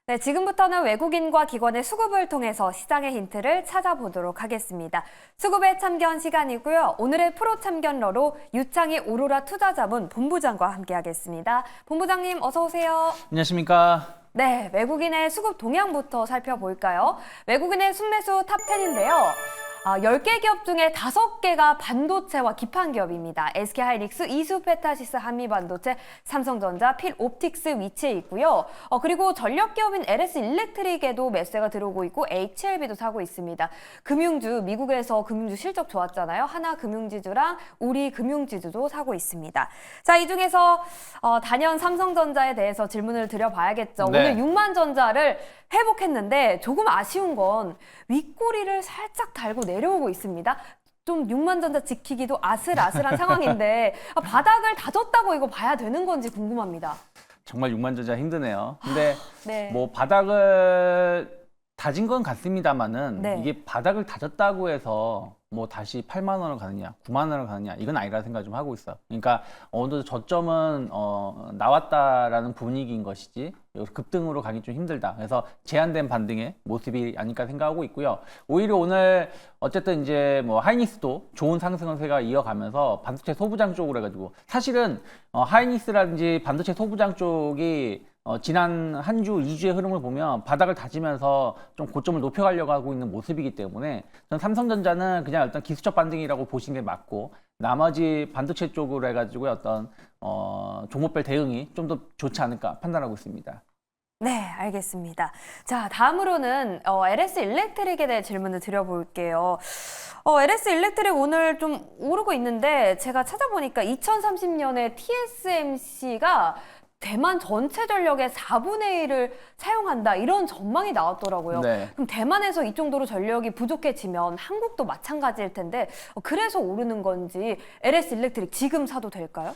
네, 지금부터는 외국인과 기관의 수급을 통해서 시장의 힌트를 찾아보도록 하겠습니다. 수급에 참견 시간이고요. 오늘의 프로 참견러로 유창희 오로라 투자자문 본부장과 함께하겠습니다. 본부장님 어서 오세요. 안녕하십니까. 네, 외국인의 수급 동향부터 살펴볼까요? 외국인의 순매수 탑10인데요. 10개 기업 중에 5개가 반도체와 기판 기업입니다. SK하이닉스, 이수페타시스, 한미반도체, 삼성전자, 필옵틱스 위치해 있고요. 그리고 전력 기업인 LS일렉트릭에도 매수세가 들어오고 있고 HLB도 사고 있습니다. 금융주, 미국에서 금융주 실적 좋았잖아요. 하나금융지주랑 우리금융지주도 사고 있습니다. 자, 이 중에서 단연 삼성전자에 대해서 질문을 드려봐야겠죠. 네. 오늘 6만전자를 회복했는데 조금 아쉬운 건 윗꼬리를 살짝 달고 내려오고 있습니다. 좀 6만전자 지키기도 아슬아슬한 상황인데 바닥을 다졌다고 이거 봐야 되는 건지 궁금합니다. 정말 6만전자 힘드네요. 근데 네. 뭐 바닥을 다진 건 같습니다만은 네. 이게 바닥을 다졌다고 해서 뭐 다시 8만 원을 가느냐, 9만 원을 가느냐 이건 아니라 생각 좀 하고 있어요. 그러니까 어느 정도 저점은 나왔다라는 분위기인 것이지 급등으로 가기 좀 힘들다. 그래서 제한된 반등의 모습이 아닐까 생각하고 있고요. 오히려 오늘 어쨌든 이제 뭐 하이닉스도 좋은 상승세가 이어가면서 반도체 소부장 쪽으로 해가지고 사실은 하이닉스라든지 반도체 소부장 쪽이 지난 한 주, 2주의 흐름을 보면 바닥을 다지면서 좀 고점을 높여가려고 하고 있는 모습이기 때문에 저는 삼성전자는 그냥 일단 기술적 반등이라고 보시는 게 맞고 나머지 반도체 쪽으로 해가지고 어떤 종목별 대응이 좀 더 좋지 않을까 판단하고 있습니다. 네, 알겠습니다. 자, 다음으로는 LS일렉트릭에 대해 질문을 드려볼게요. LS일렉트릭 오늘 좀 오르고 있는데 제가 찾아보니까 2030년에 TSMC가 대만 전체 전력의 4분의 1을 사용한다 이런 전망이 나왔더라고요. 네. 그럼 대만에서 이 정도로 전력이 부족해지면 한국도 마찬가지일 텐데 그래서 오르는 건지 LS일렉트릭 지금 사도 될까요?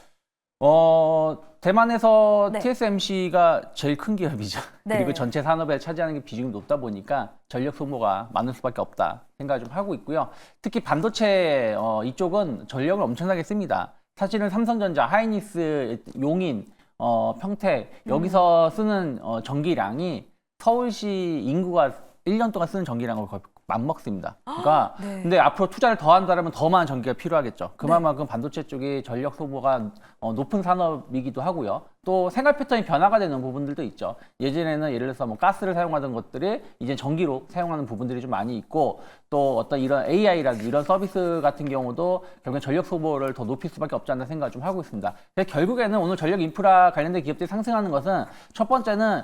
대만에서 네. TSMC가 제일 큰 기업이죠. 네. 그리고 전체 산업에 차지하는 게 비중이 높다 보니까 전력 소모가 많을 수밖에 없다 생각을 좀 하고 있고요. 특히 반도체 이쪽은 전력을 엄청나게 씁니다. 사실은 삼성전자, 하이닉스, 용인, 평택 여기서 쓰는 전기량이 서울시 인구가 1년 동안 쓰는 전기량을 거의 맞먹습니다. 그러니까 네. 근데 앞으로 투자를 더 한다면 더 많은 전기가 필요하겠죠. 그만큼 반도체 쪽이 전력 소모가 높은 산업이기도 하고요. 또 생활 패턴이 변화가 되는 부분들도 있죠. 예전에는 예를 들어서 뭐 가스를 사용하던 것들이 이제 전기로 사용하는 부분들이 좀 많이 있고 또 어떤 이런 AI라든지 이런 서비스 같은 경우도 결국엔 전력 소모를 더 높일 수밖에 없지 않나 생각을 좀 하고 있습니다. 그래서 결국에는 오늘 전력 인프라 관련된 기업들이 상승하는 것은 첫 번째는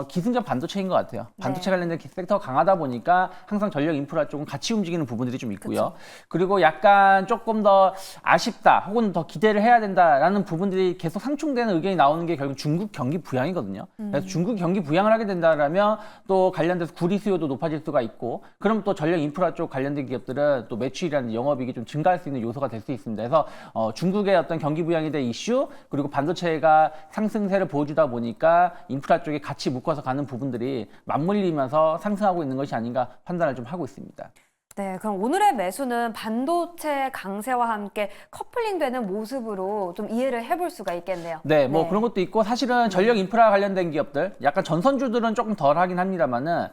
기승전 반도체인 것 같아요. 반도체 관련된 섹터가 강하다 보니까 항상 전력 인프라 쪽은 같이 움직이는 부분들이 좀 있고요. 그리고 약간 조금 더 아쉽다 혹은 더 기대를 해야 된다라는 부분들이 계속 상충되는 의견이 나오는 게 결국 중국 경기 부양이거든요. 그래서 중국 경기 부양을 하게 된다라면 또 관련돼서 구리 수요도 높아질 수가 있고 그럼 또 전력 인프라 쪽 관련된 기업들은 또 매출이라는 영업이익이 좀 증가할 수 있는 요소가 될 수 있습니다. 그래서 중국의 어떤 경기 부양에 대한 이슈 그리고 반도체가 상승세를 보여주다 보니까 인프라 쪽에 같이 묶어서 가는 부분들이 맞물리면서 상승하고 있는 것이 아닌가 판단을 좀 하고 있습니다. 네, 그럼 오늘의 매수는 반도체 강세와 함께 커플링되는 모습으로 좀 이해를 해볼 수가 있겠네요. 네, 뭐 그런 것도 있고 사실은 전력 인프라 관련된 기업들, 약간 전선주들은 조금 덜 하긴 합니다만은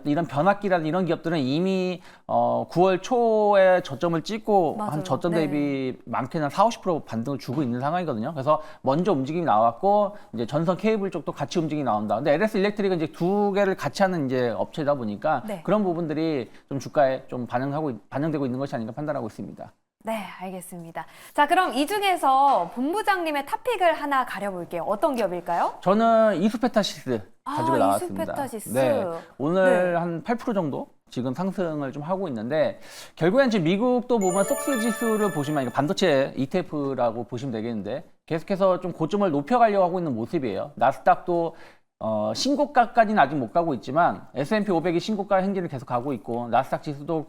이런 변압기라든 이런 기업들은 이미 9월 초에 저점을 찍고 맞아요. 한 저점 네. 대비 많게는 40-50% 반등을 주고 있는 상황이거든요. 그래서 먼저 움직임이 나왔고 이제 전선 케이블 쪽도 같이 움직임이 나온다. 근데 LS 일렉트릭은 이제 두 개를 같이 하는 이제 업체다 보니까 네. 그런 부분들이 좀 주가에 좀 반영되고 있는 것이 아닌가 판단하고 있습니다. 네, 알겠습니다. 자, 그럼 이 중에서 본부장님의 탑픽을 하나 가려볼게요. 어떤 기업일까요? 저는 이수페타시스 가지고 나왔습니다. 이수페타시스. 네, 오늘 네. 한 8% 정도 지금 상승을 좀 하고 있는데 결국엔 지금 미국도 보면 속스 지수를 보시면 이거 반도체 ETF라고 보시면 되겠는데 계속해서 좀 고점을 높여가려고 하고 있는 모습이에요. 나스닥도 신고가까지는 아직 못 가고 있지만 S&P 500이 신고가 행진을 계속 가고 있고 나스닥 지수도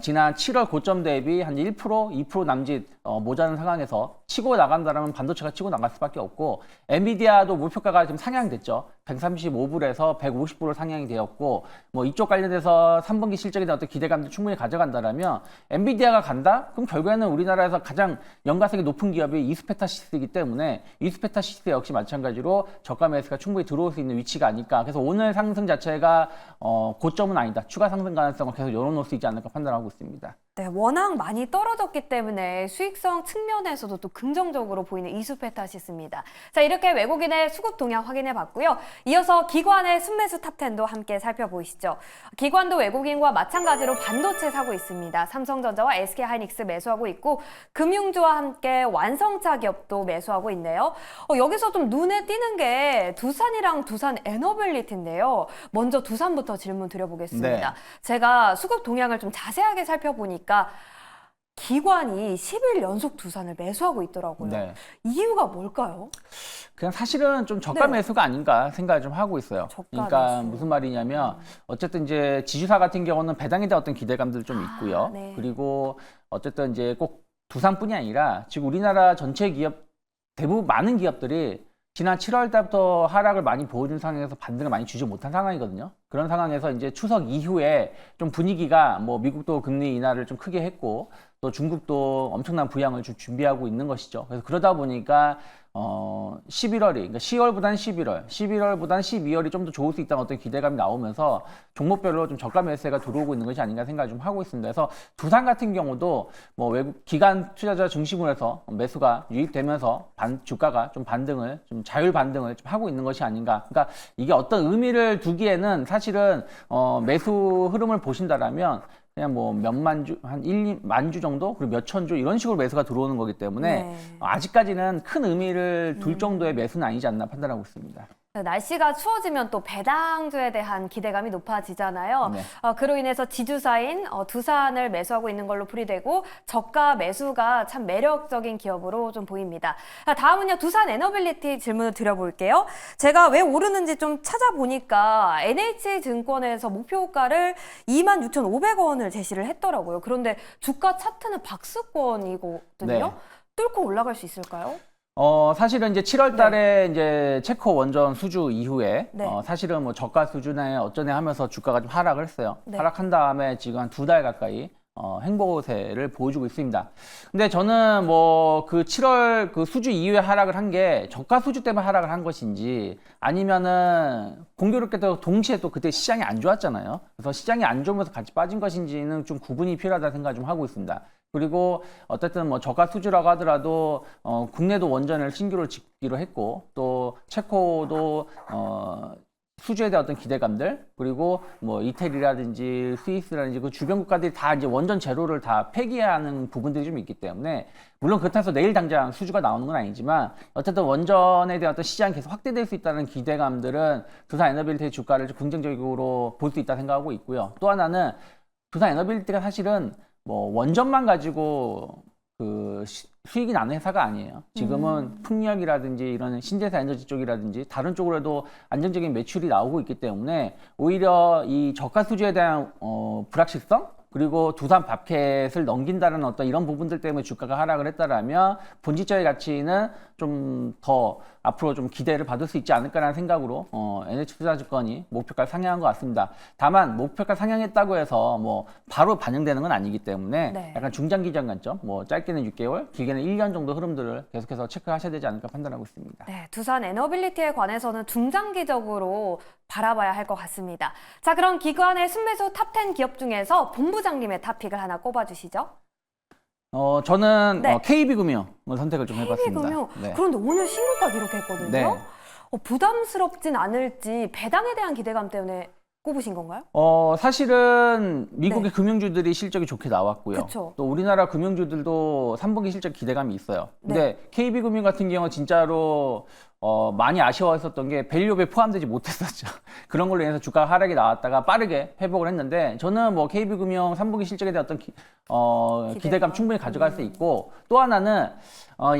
지난 7월 고점 대비 한 1%, 2% 남짓 모자란 상황에서 치고 나간다면 반도체가 치고 나갈 수밖에 없고 엔비디아도 목표가가 좀 상향됐죠. 135불에서 150불로 상향이 되었고 뭐 이쪽 관련해서 3분기 실적에 대한 어떤 기대감도 충분히 가져간다라면 엔비디아가 간다? 그럼 결국에는 우리나라에서 가장 연가성이 높은 기업이 이스페타시스이기 때문에 이스페타시스 역시 마찬가지로 저가 매수가 충분히 들어올 수 있는 위치가 아닐까. 그래서 오늘 상승 자체가 고점은 아니다. 추가 상승 가능성을 계속 열어놓을 수 있지 않을까 판단하고 있습니다. 네, 워낙 많이 떨어졌기 때문에 수익성 측면에서도 또 긍정적으로 보이는 이수페타시스입니다. 자, 이렇게 외국인의 수급 동향 확인해 봤고요. 이어서 기관의 순매수 탑10도 함께 살펴보시죠. 기관도 외국인과 마찬가지로 반도체 사고 있습니다. 삼성전자와 SK하이닉스 매수하고 있고 금융주와 함께 완성차 기업도 매수하고 있네요. 여기서 좀 눈에 띄는 게 두산이랑 두산 에너빌리티인데요. 먼저 두산부터 질문 드려보겠습니다. 네. 제가 수급 동향을 좀 자세하게 살펴보니까 기관이 10일 연속 두산을 매수하고 있더라고요. 네. 이유가 뭘까요? 그냥 사실은 좀 저가 네. 매수가 아닌가 생각을 좀 하고 있어요. 저가 그러니까 매수. 무슨 말이냐면 어쨌든 이제 지주사 같은 경우는 배당에 대한 어떤 기대감들 좀 있고요. 네. 그리고 어쨌든 이제 꼭 두산뿐이 아니라 지금 우리나라 전체 기업 대부분 많은 기업들이 지난 7월 달부터 하락을 많이 보여준 상황에서 반등을 많이 주지 못한 상황이거든요. 그런 상황에서 이제 추석 이후에 좀 분위기가 뭐 미국도 금리 인하를 좀 크게 했고 또 중국도 엄청난 부양을 좀 준비하고 있는 것이죠. 그래서 그러다 보니까 11월이, 그러니까 10월보다는 11월, 11월보다는 12월이 좀 더 좋을 수 있다는 어떤 기대감이 나오면서 종목별로 좀 저가 매수세가 들어오고 있는 것이 아닌가 생각을 좀 하고 있습니다. 그래서 두산 같은 경우도 뭐 외국 기관 투자자 중심으로 해서 매수가 유입되면서 주가가 좀 반등을, 좀 자율 반등을 좀 하고 있는 것이 아닌가. 그러니까 이게 어떤 의미를 두기에는 사실은 매수 흐름을 보신다라면 그냥 뭐 몇만 주, 한 1, 2만 주 정도? 그리고 몇천 주 이런 식으로 매수가 들어오는 거기 때문에 네. 아직까지는 큰 의미를 둘 정도의 매수는 아니지 않나 판단하고 있습니다. 날씨가 추워지면 또 배당주에 대한 기대감이 높아지잖아요. 네. 그로 인해서 지주사인 두산을 매수하고 있는 걸로 풀이되고 저가 매수가 참 매력적인 기업으로 좀 보입니다. 다음은요, 두산 에너빌리티 질문을 드려볼게요. 제가 왜 오르는지 좀 찾아보니까 NH증권에서 목표가를 26,500원을 제시를 했더라고요. 그런데 주가 차트는 박스권이거든요. 네. 뚫고 올라갈 수 있을까요? 사실은 이제 7월 달에 이제 체코 원전 수주 이후에 네. 사실은 뭐 저가 수준에 어쩌네 하면서 주가가 좀 하락을 했어요. 네. 하락한 다음에 지금 한 2달 가까이 행보세를 보여주고 있습니다. 근데 저는 뭐 그 7월 그 수주 이후에 하락을 한 게 저가 수주 때문에 하락을 한 것인지 아니면은 공교롭게도 동시에 또 그때 시장이 안 좋았잖아요. 그래서 시장이 안 좋으면서 같이 빠진 것인지는 좀 구분이 필요하다 생각 좀 하고 있습니다. 그리고 어쨌든 뭐 저가 수주라고 하더라도 국내도 원전을 신규로 짓기로 했고 또 체코도 수주에 대한 어떤 기대감들 그리고 뭐 이태리라든지 스위스라든지 그 주변 국가들이 다 이제 원전 제로를 다 폐기하는 부분들이 좀 있기 때문에 물론 그렇다고 해서 내일 당장 수주가 나오는 건 아니지만 어쨌든 원전에 대한 어떤 시장이 계속 확대될 수 있다는 기대감들은 두산 에너빌리티 주가를 좀 긍정적으로 볼 수 있다 생각하고 있고요. 또 하나는 두산 에너빌리티가 사실은 뭐 원전만 가지고 그 수익이 나는 회사가 아니에요. 지금은 풍력이라든지 이런 신재생 에너지 쪽이라든지 다른 쪽으로도 안정적인 매출이 나오고 있기 때문에 오히려 이 저가 수주에 대한 불확실성 그리고 두산 밥켓을 넘긴다는 어떤 이런 부분들 때문에 주가가 하락을 했다라면 본질적인 가치는 좀 더 앞으로 좀 기대를 받을 수 있지 않을까라는 생각으로 NH투자증권이 목표가 상향한 것 같습니다. 다만 목표가 상향했다고 해서 뭐 바로 반영되는 건 아니기 때문에 네. 약간 중장기적 관점, 뭐 짧게는 6개월, 길게는 1년 정도 흐름들을 계속해서 체크하셔야 되지 않을까 판단하고 있습니다. 네, 두산 에너빌리티에 관해서는 중장기적으로 바라봐야 할 것 같습니다. 자, 그럼 기관의 순매수 탑10 기업 중에서 본부장님의 탑픽을 하나 꼽아주시죠. 저는 네. KB금융을 선택을 좀 해봤습니다. KB금융. 네. 그런데 오늘 신고가 기록했거든요. 네. 부담스럽진 않을지 배당에 대한 기대감 때문에 꼽으신 건가요? 사실은 미국의 네. 금융주들이 실적이 좋게 나왔고요. 그쵸. 또 우리나라 금융주들도 3분기 실적 기대감이 있어요. 근데 네. KB금융 같은 경우 진짜로 많이 아쉬워했었던 게 밸류업에 포함되지 못했었죠. 그런 걸로 인해서 주가 하락이 나왔다가 빠르게 회복을 했는데 저는 뭐 KB금융 3분기 실적에 대한 어떤 기대감 충분히 가져갈 수 있고 또 하나는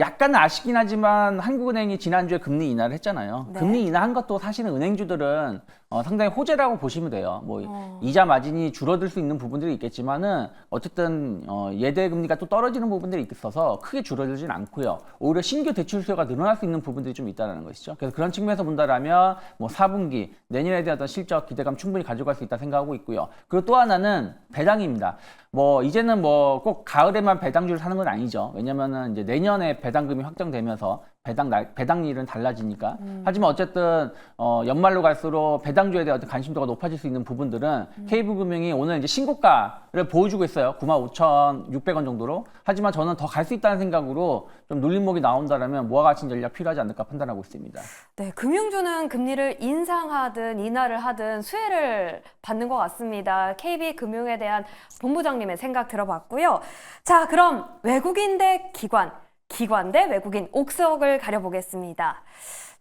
약간 아쉽긴 하지만 한국은행이 지난주에 금리 인하를 했잖아요. 네. 금리 인하한 것도 사실은 은행주들은 상당히 호재라고 보시면 돼요. 뭐 이자 마진이 줄어들 수 있는 부분들이 있겠지만은 어쨌든 예대 금리가 또 떨어지는 부분들이 있어서 크게 줄어들진 않고요. 오히려 신규 대출 수요가 늘어날 수 있는 부분들이 좀 있다는 것이죠. 그래서 그런 측면에서 본다라면 뭐 4분기 내년에 대한 어떤 실적 기대감 충분히 가져갈 수 있다 생각하고 있고요. 그리고 또 하나는 배당입니다. 뭐 이제는 뭐 꼭 가을에만 배당주를 사는 건 아니죠. 왜냐면은 이제 내년에 배당금이 확정되면서 배당률은 달라지니까. 하지만 어쨌든 연말로 갈수록 배당주에 대한 어떤 관심도가 높아질 수 있는 부분들은 KB금융이 오늘 이제 신고가를 보여주고 있어요. 95,600원 정도로. 하지만 저는 더 갈 수 있다는 생각으로 좀 눌림목이 나온다라면 무화 같은 전략 필요하지 않을까 판단하고 있습니다. 네, 금융주는 금리를 인상하든 인하를 하든 수혜를 받는 것 같습니다. KB금융에 대한 본부장님의 생각 들어봤고요. 자, 그럼 외국인 대 기관, 기관 대 외국인 옥석을 가려보겠습니다.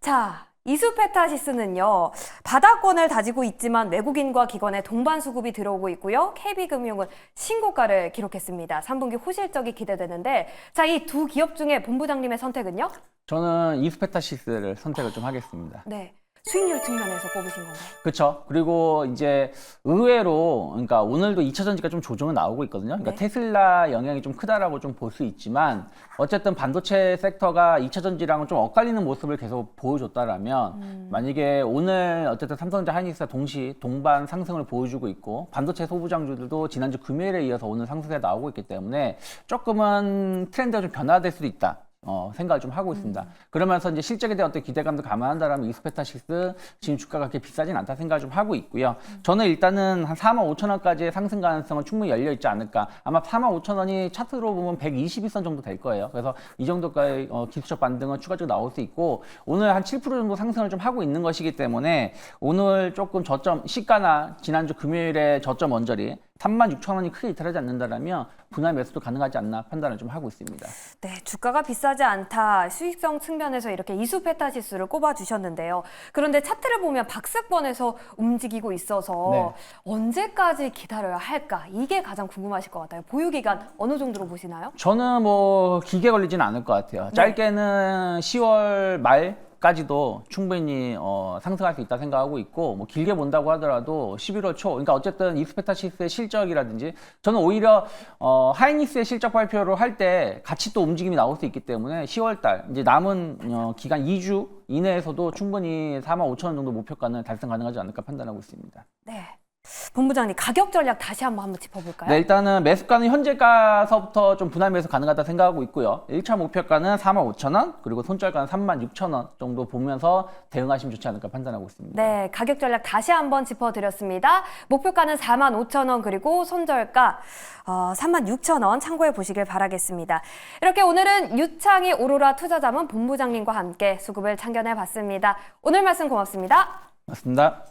자, 이수페타시스는요, 바다권을 다지고 있지만 외국인과 기관의 동반 수급이 들어오고 있고요. KB금융은 신고가를 기록했습니다. 3분기 호실적이 기대되는데, 자, 이 두 기업 중에 본부장님의 선택은요? 저는 이스페타시스를 선택을 좀 하겠습니다. 네. 수익률 측면에서 꼽으신 건가요? 그렇죠. 그리고 이제 의외로 그러니까 오늘도 2차 전지가 좀 조정은 나오고 있거든요. 그러니까 네. 테슬라 영향이 좀 크다라고 좀 볼 수 있지만 어쨌든 반도체 섹터가 2차 전지랑은 좀 엇갈리는 모습을 계속 보여줬다라면 만약에 오늘 어쨌든 삼성전자, 하이닉스가 동시 동반 상승을 보여주고 있고 반도체 소부장주들도 지난주 금요일에 이어서 오늘 상승세 나오고 있기 때문에 조금은 트렌드가 좀 변화될 수도 있다. 생각을 좀 하고 있습니다. 그러면서 이제 실적에 대한 어떤 기대감도 감안한다라면 이스페타시스 지금 주가가 그렇게 비싸진 않다 생각을 좀 하고 있고요. 저는 일단은 한 45,000원까지의 상승 가능성은 충분히 열려 있지 않을까. 아마 45,000원이 차트로 보면 121선 정도 될 거예요. 그래서 이 정도까지 기술적 반등은 추가적으로 나올 수 있고 오늘 한 7% 정도 상승을 좀 하고 있는 것이기 때문에 오늘 조금 저점 시가나 지난주 금요일에 저점 언저리 36,000원이 크게 이탈하지 않는다라면 분할 매수도 가능하지 않나 판단을 좀 하고 있습니다. 네, 주가가 비싸지 않다. 수익성 측면에서 이렇게 이수페타시스를 꼽아주셨는데요. 그런데 차트를 보면 박스권에서 움직이고 있어서 네. 언제까지 기다려야 할까? 이게 가장 궁금하실 것 같아요. 보유기간 어느 정도로 보시나요? 저는 뭐 길게 걸리지는 않을 것 같아요. 짧게는 10월 말까지도 충분히 상승할 수 있다 생각하고 있고 뭐 길게 본다고 하더라도 11월 초 그러니까 어쨌든 이스페타시스의 실적이라든지 저는 오히려 하이닉스의 실적 발표를 할 때 같이 또 움직임이 나올 수 있기 때문에 10월 달 이제 남은 기간 2주 이내에서도 충분히 45,000원 정도 목표가는 달성 가능하지 않을까 판단하고 있습니다. 네. 본부장님, 가격 전략 다시 한번 짚어볼까요? 네, 일단은 매수가는 현재가서부터 좀 분할 매수 가능하다 생각하고 있고요. 1차 목표가는 45,000원, 그리고 손절가는 36,000원 정도 보면서 대응하시면 좋지 않을까 판단하고 있습니다. 네, 가격 전략 다시 한번 짚어드렸습니다. 목표가는 45,000원 그리고 손절가 36,000원 참고해 보시길 바라겠습니다. 이렇게 오늘은 유창희 오로라 투자자문 본부장님과 함께 수급을 참견해 봤습니다. 오늘 말씀 고맙습니다. 맞습니다.